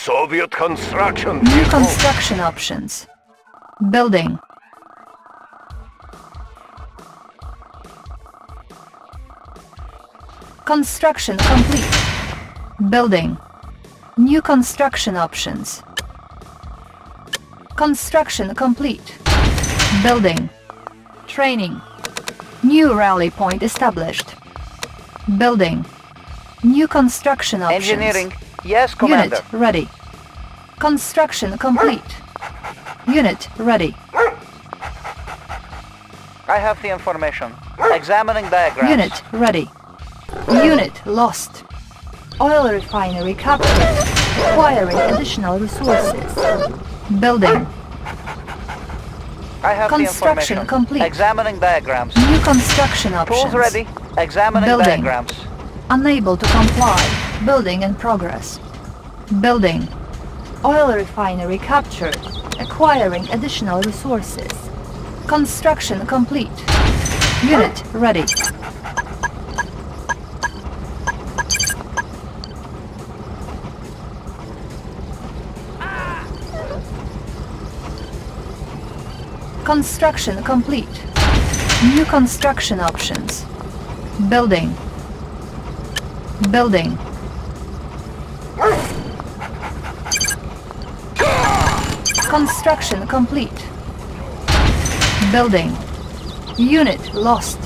Soviet construction. New construction options. Building. Construction complete. Building. New construction options. Construction complete. Building. Training. New rally point established. Building. New construction options. Engineering. Yes, Commander. Unit ready. Construction complete. Unit ready. I have the information. Examining diagrams. Unit ready. Unit lost. Oil refinery captured. Acquiring additional resources. Building. I have Construction the information. complete. Examining diagrams. New construction options. Tools ready. Examining Building. diagrams. Unable to comply. Building in progress. Building. Oil refinery captured. Acquiring additional resources. Construction complete. Unit ready. Construction complete. New construction options. Building. Building. Construction complete. Building. Unit lost.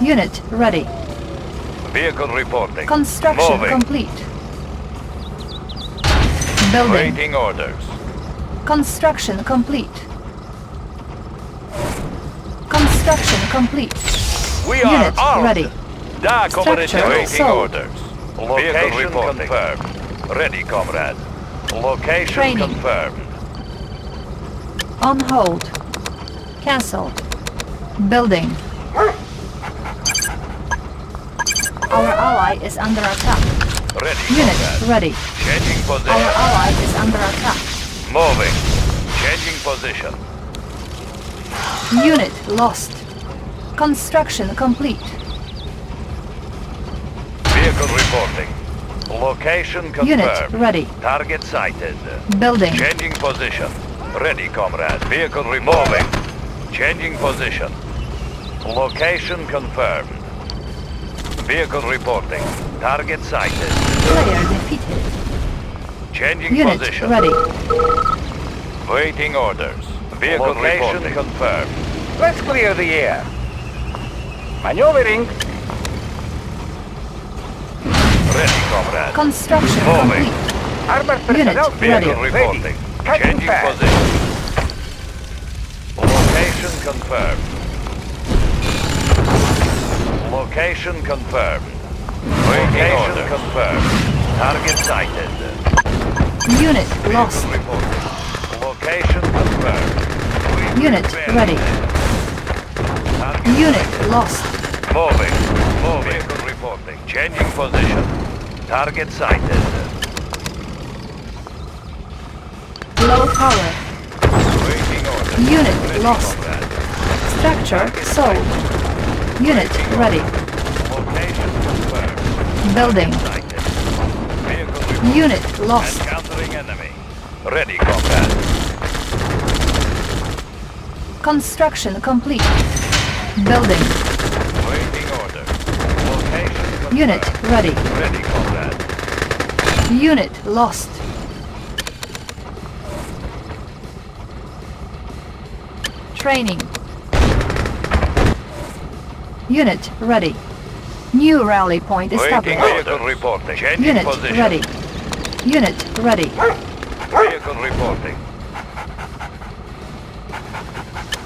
Unit ready. Vehicle reporting. Construction Moving. complete. Building. Waiting orders. Construction complete. Construction complete. We are Unit armed. ready. Da, comrade. Structure Waiting sold. orders. Location confirmed. Ready, comrade. Location Training. confirmed. On hold. Cancelled. Building. Our ally is under attack. Ready, Unit comrade. ready. Changing Our position. ally is under attack. Moving. Changing position. Unit lost. Construction complete. Vehicle reporting. Location confirmed. Unit ready. Target sighted. Building. Changing position. Ready, comrade. Vehicle removing. Changing position. Location confirmed. Vehicle reporting. Target sighted. Player defeated. Changing Unit position. ready. Waiting orders. Vehicle Location reporting. confirmed. Let's clear the air. Maneuvering. Ready, comrade. Construction Moving. complete. Armored Unit personnel ready. Vehicle reporting. Cutting Changing fast. position. Location confirmed. Location confirmed. Location confirmed. Target sighted. Unit lost. Vehicle reporting. Location confirmed. Unit ready. Target Unit lost. moving. Moving. Vehicle reporting. Changing position. Target sighted. Low power. Waiting order. Unit Ready, lost. comrade. Structure sold. Unit ready. Location confirmed. Building. Sighted. Vehicle reporting. Unit lost. Encountering enemy. Ready, comrade. Construction complete. Building. Waiting order. Location confirmed. Unit ready. Ready, comrade. Unit lost. Training. Unit ready. New rally point Waiting established. vehicle reporting. Changing Unit position. ready. Unit ready. Vehicle reporting.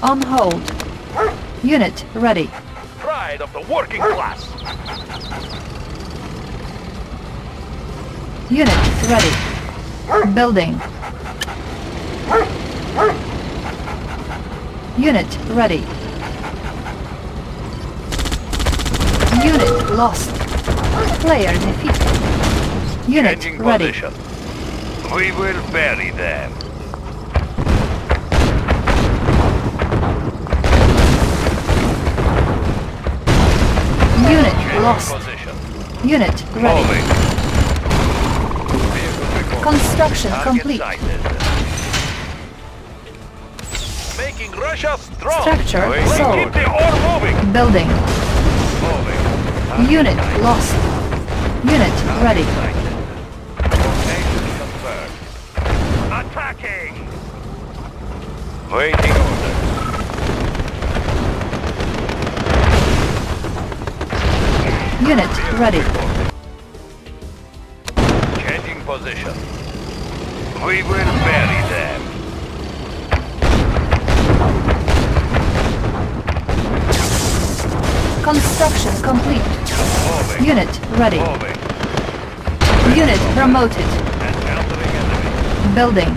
On hold. Unit ready. Pride of the working class. Unit ready. Building. Unit ready. Unit lost. Player defeated. Unit Changing ready. position. We will bury them. Unit Changing lost. position. Unit ready. Moving. Vehicle reporting. Construction Target complete. sighted. Making Russia strong. Structure Let's sold. keep the ore moving. Building. Moving. Target Unit sighted. lost. Unit Target ready. sighted. Location confirmed. Attacking. Waiting order. Unit ready. Changing position. We will bury them. Construction complete. Moving. Unit ready. Moving. Unit promoted. And countering enemy. Building.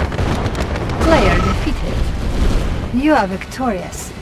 Player defeated. You are victorious.